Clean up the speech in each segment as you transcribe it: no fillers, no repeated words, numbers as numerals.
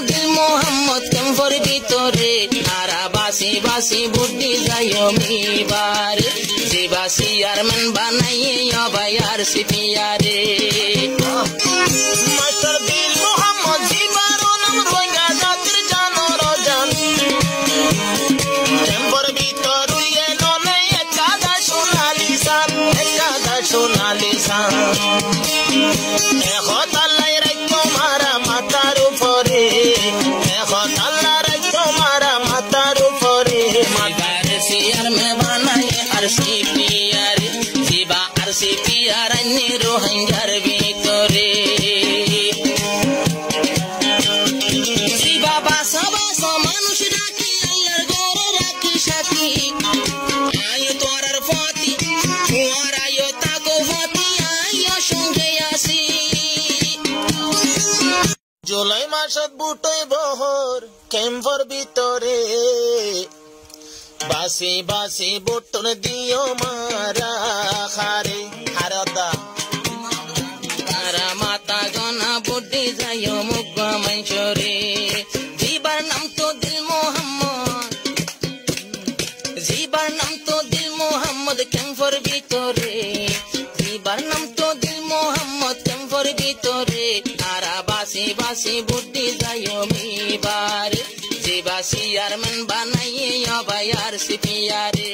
দিল মোহাম্মদ ক্যাম্পর ভিতরে আরা বাসি বাসি বুদ্ধি যায় মিবার জিবা চেয়ারম্যান বানাইয়ে অবাই আর সিপিয়ারে মাস্টার দিল মোহাম্মদ জিবার নাম রোহিঙ্গা জাতির জানোর জান ক্যাম্পর ভিতরে ননে একাদা সোনালি সান এখন আল্লাহ রাখতো মারা মাথার উপরে এখন আল্লাহ রাখতো মারা মাথার উপরে মাথার সিয়ার মে বানাই আর সিপিয়ার জিবা আর সিপিয়ার আইনি রোহিঙ্গার ভিতরে জিবা বাসা বাসা মানুষ রাখি আল্লাহর ঘরে রাখি সাথী আয়ো তোরার ফাতি তোর আয়ো তাকো ফাতি আয়ো সঙ্গে আসি জুলাই মাসত বুটই বহর ক্যাম্পর ভিতরে বাসি বাসি বুটন দিও মারা খারে হারদা তারা মাতা গনা বুদ্ধি যায় মুখ মঞ্চরে জিবার নাম তো দিল মোহাম্মদ জিবার নাম তো দিল মোহাম্মদ ক্যাম্পর ভিতরে জিবার নাম তো দিল মোহাম্মদ ক্যাম্পর ভিতরে আরা বাসি বাসি বুদ্ধি যায় মিবার জিবা চেয়ারম্যান বানাইয়ে অবাই আর সিপিয়ারে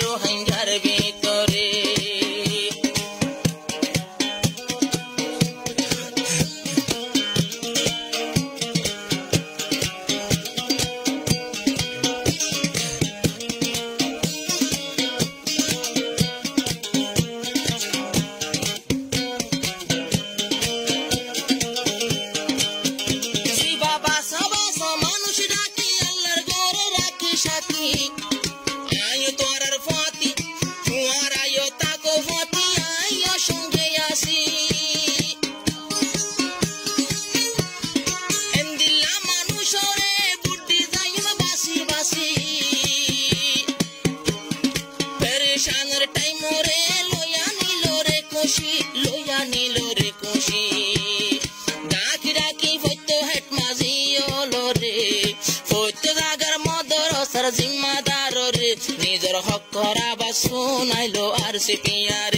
রোহিঙ্গার ভিতরে জিবা বাসা বাসা মানুষ রাখি আল্লাহর ঘরে রাখি সাথী আয়ো তোরার ফাতি তোর আয়ো তাকো ফাতি আয়ো সঙ্গে আসি এন্দিল্লা মানুষরে বুদ্ধি যায় বাসি বাসি পেরেশানের টাইম রে লয়া নিল রে খুশি ডাকি ডাকি ফইতো হেট মাঝি হলো রে ফইতো জাগার মদরসার জিম্মাদার রে নিজের হক করা বা শোনাইলো আর সিপিয়ার